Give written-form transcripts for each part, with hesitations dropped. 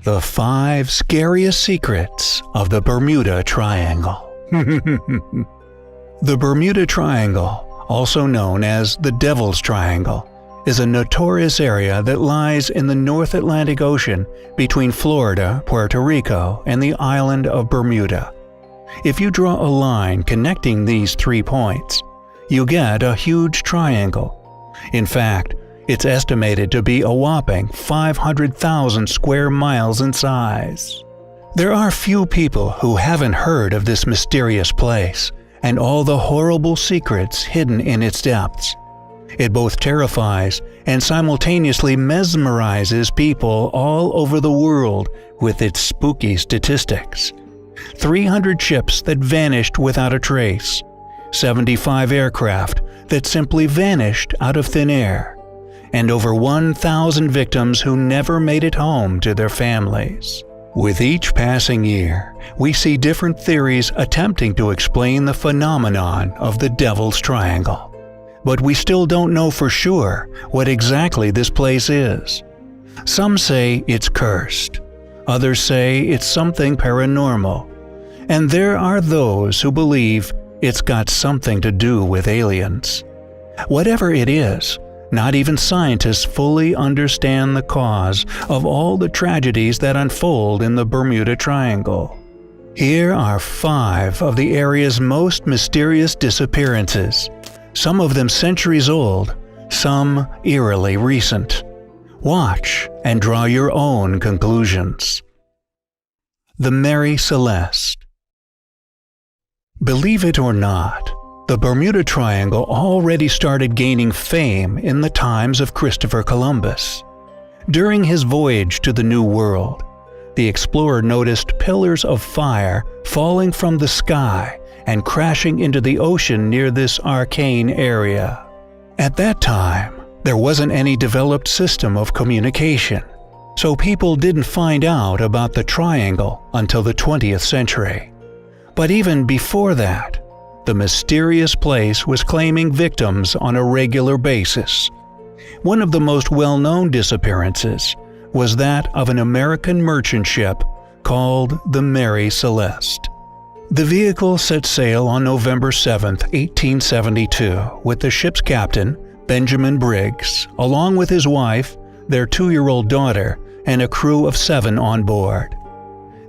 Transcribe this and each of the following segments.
The 5 scariest secrets of the Bermuda Triangle. The Bermuda Triangle, also known as the Devil's Triangle, is a notorious area that lies in the North Atlantic Ocean between Florida, Puerto Rico, and the island of Bermuda. If you draw a line connecting these 3 points, you get a huge triangle. In fact, it's estimated to be a whopping 500,000 square miles in size. There are few people who haven't heard of this mysterious place and all the horrible secrets hidden in its depths. It both terrifies and simultaneously mesmerizes people all over the world with its spooky statistics. 300 ships that vanished without a trace, 75 aircraft that simply vanished out of thin air, and over 1,000 victims who never made it home to their families. With each passing year, we see different theories attempting to explain the phenomenon of the Devil's Triangle. But we still don't know for sure what exactly this place is. Some say it's cursed. Others say it's something paranormal. And there are those who believe it's got something to do with aliens. Whatever it is, not even scientists fully understand the cause of all the tragedies that unfold in the Bermuda Triangle. Here are 5 of the area's most mysterious disappearances, some of them centuries old, some eerily recent. Watch and draw your own conclusions. The Mary Celeste. Believe it or not, the Bermuda Triangle already started gaining fame in the times of Christopher Columbus. During his voyage to the New World, the explorer noticed pillars of fire falling from the sky and crashing into the ocean near this arcane area. At that time, there wasn't any developed system of communication, so people didn't find out about the triangle until the 20th century. But even before that, the mysterious place was claiming victims on a regular basis. One of the most well-known disappearances was that of an American merchant ship called the Mary Celeste. The vehicle set sail on November 7, 1872, with the ship's captain, Benjamin Briggs, along with his wife, their 2-year-old daughter, and a crew of 7 on board.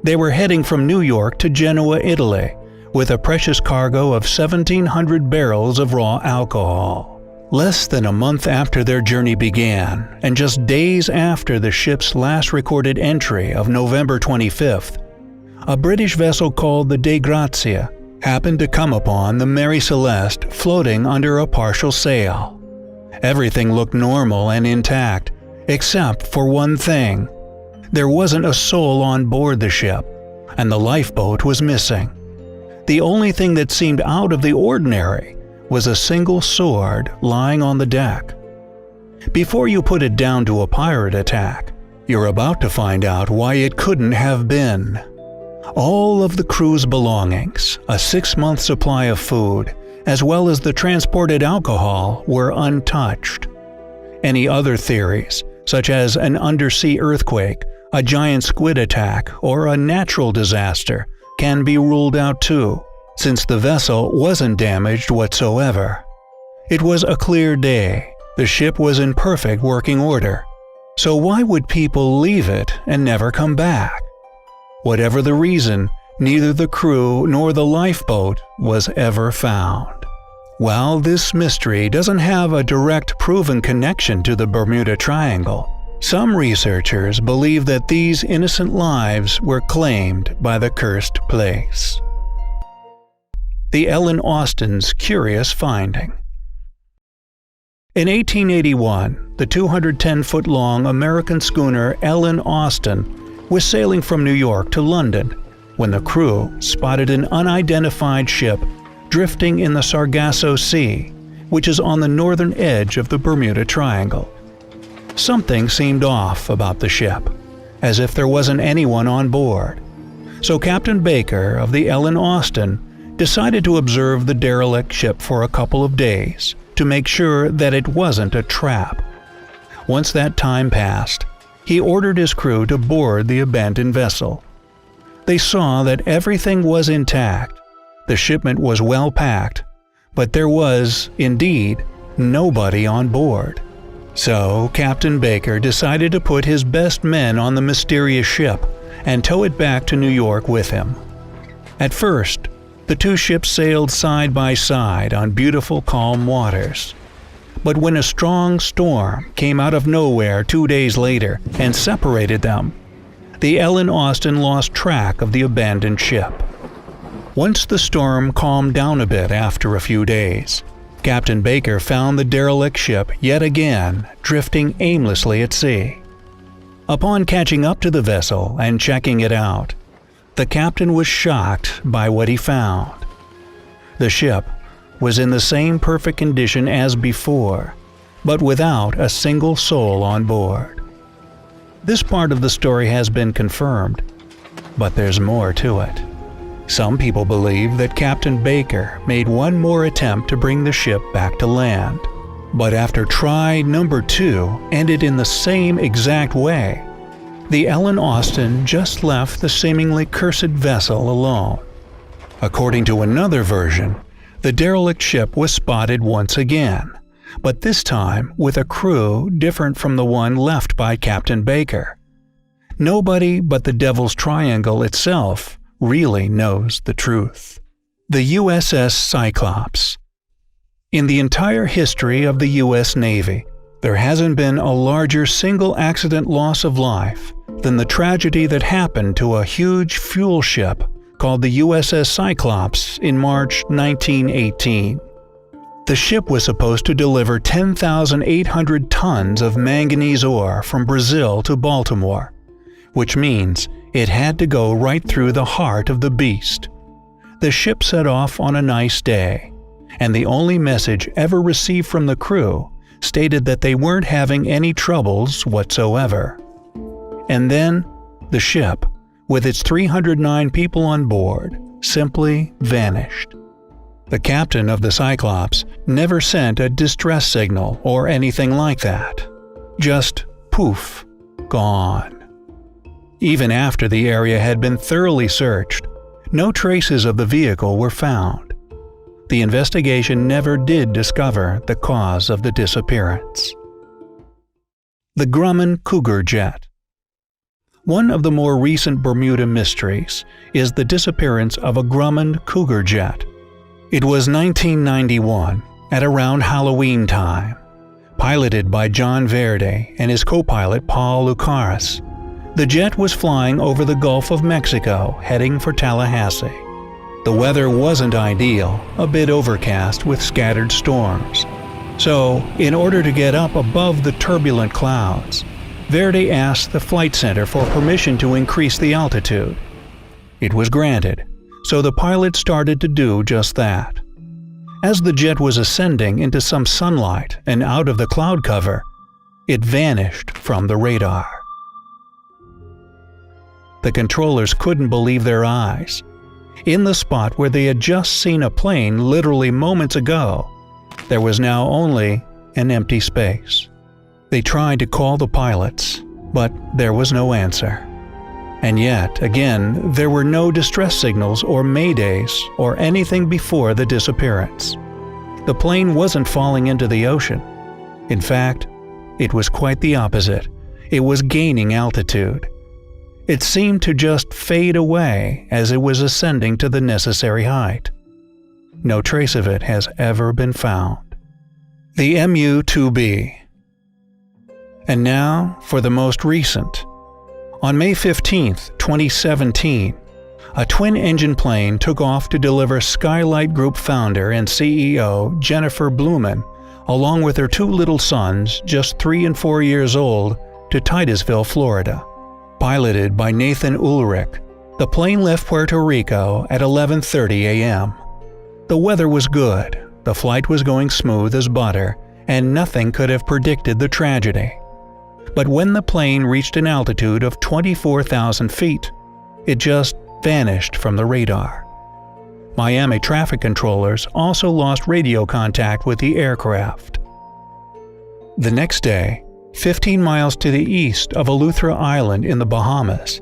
They were heading from New York to Genoa, Italy, with a precious cargo of 1,700 barrels of raw alcohol. Less than a month after their journey began, and just days after the ship's last recorded entry of November 25th, a British vessel called the De Grazia happened to come upon the Mary Celeste floating under a partial sail. Everything looked normal and intact, except for one thing. There wasn't a soul on board the ship, and the lifeboat was missing. The only thing that seemed out of the ordinary was a single sword lying on the deck. Before you put it down to a pirate attack, you're about to find out why it couldn't have been. All of the crew's belongings, a 6-month supply of food, as well as the transported alcohol, were untouched. Any other theories, such as an undersea earthquake, a giant squid attack, or a natural disaster, can be ruled out too, since the vessel wasn't damaged whatsoever. It was a clear day. The ship was in perfect working order. So why would people leave it and never come back? Whatever the reason, neither the crew nor the lifeboat was ever found. While this mystery doesn't have a direct proven connection to the Bermuda Triangle, some researchers believe that these innocent lives were claimed by the cursed place. The Ellen Austin's curious finding. In 1881, the 210-foot-long American schooner Ellen Austin was sailing from New York to London when the crew spotted an unidentified ship drifting in the Sargasso Sea, which is on the northern edge of the Bermuda Triangle. Something seemed off about the ship, as if there wasn't anyone on board. So Captain Baker of the Ellen Austin decided to observe the derelict ship for a couple of days to make sure that it wasn't a trap. Once that time passed, he ordered his crew to board the abandoned vessel. They saw that everything was intact. The shipment was well packed, but there was, indeed, nobody on board. So Captain Baker decided to put his best men on the mysterious ship and tow it back to New York with him. At first, the two ships sailed side by side on beautiful calm waters. But when a strong storm came out of nowhere 2 days later and separated them, the Ellen Austin lost track of the abandoned ship. Once the storm calmed down a bit after a few days, Captain Baker found the derelict ship yet again drifting aimlessly at sea. Upon catching up to the vessel and checking it out, the captain was shocked by what he found. The ship was in the same perfect condition as before, but without a single soul on board. This part of the story has been confirmed, but there's more to it. Some people believe that Captain Baker made one more attempt to bring the ship back to land, but after try number 2 ended in the same exact way, the Ellen Austin just left the seemingly cursed vessel alone. According to another version, the derelict ship was spotted once again, but this time with a crew different from the one left by Captain Baker. Nobody but the Devil's Triangle itself really knows the truth. The USS Cyclops. In the entire history of the U.S. Navy, there hasn't been a larger single accident loss of life than the tragedy that happened to a huge fuel ship called the USS Cyclops in March 1918. The ship was supposed to deliver 10,800 tons of manganese ore from Brazil to Baltimore, which means it had to go right through the heart of the beast. The ship set off on a nice day, and the only message ever received from the crew stated that they weren't having any troubles whatsoever. And then, the ship, with its 309 people on board, simply vanished. The captain of the Cyclops never sent a distress signal or anything like that. Just poof, gone. Even after the area had been thoroughly searched, no traces of the vehicle were found. The investigation never did discover the cause of the disappearance. The Grumman Cougar Jet. One of the more recent Bermuda mysteries is the disappearance of a Grumman Cougar Jet. It was 1991, at around Halloween time. Piloted by John Verde and his co-pilot Paul Lucaris, the jet was flying over the Gulf of Mexico, heading for Tallahassee. The weather wasn't ideal, a bit overcast with scattered storms. So, in order to get up above the turbulent clouds, Verde asked the flight center for permission to increase the altitude. It was granted, so the pilot started to do just that. As the jet was ascending into some sunlight and out of the cloud cover, it vanished from the radar. The controllers couldn't believe their eyes. In the spot where they had just seen a plane literally moments ago, there was now only an empty space. They tried to call the pilots, but there was no answer. And yet, again, there were no distress signals or maydays or anything before the disappearance. The plane wasn't falling into the ocean. In fact, it was quite the opposite. It was gaining altitude. It seemed to just fade away as it was ascending to the necessary height. No trace of it has ever been found. The MU-2B. And now for the most recent. On May 15, 2017, a twin-engine plane took off to deliver Skylight Group founder and CEO Jennifer Blumen, along with her two little sons, just 3 and 4 years old, to Titusville, Florida. Piloted by Nathan Ulrich, the plane left Puerto Rico at 11:30 a.m. The weather was good, the flight was going smooth as butter, and nothing could have predicted the tragedy. But when the plane reached an altitude of 24,000 feet, it just vanished from the radar. Miami traffic controllers also lost radio contact with the aircraft. The next day, 15 miles to the east of Eleuthera Island in the Bahamas,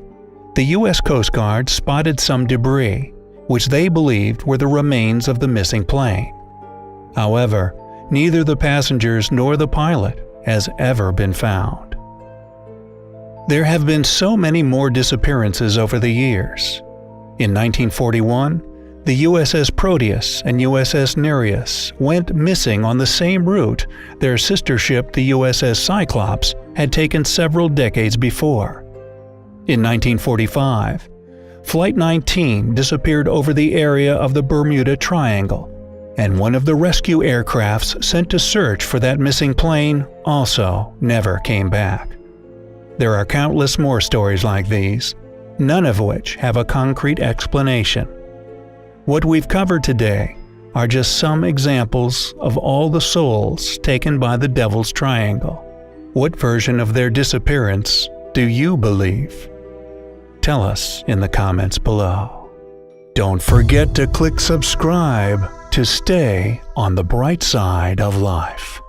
the U.S. Coast Guard spotted some debris, which they believed were the remains of the missing plane. However, neither the passengers nor the pilot has ever been found. There have been so many more disappearances over the years. In 1941, the USS Proteus and USS Nereus went missing on the same route their sister ship, the USS Cyclops, had taken several decades before. In 1945, Flight 19 disappeared over the area of the Bermuda Triangle, and one of the rescue aircrafts sent to search for that missing plane also never came back. There are countless more stories like these, none of which have a concrete explanation. What we've covered today are just some examples of all the souls taken by the Devil's Triangle. What version of their disappearance do you believe? Tell us in the comments below. Don't forget to click subscribe to stay on the bright side of life.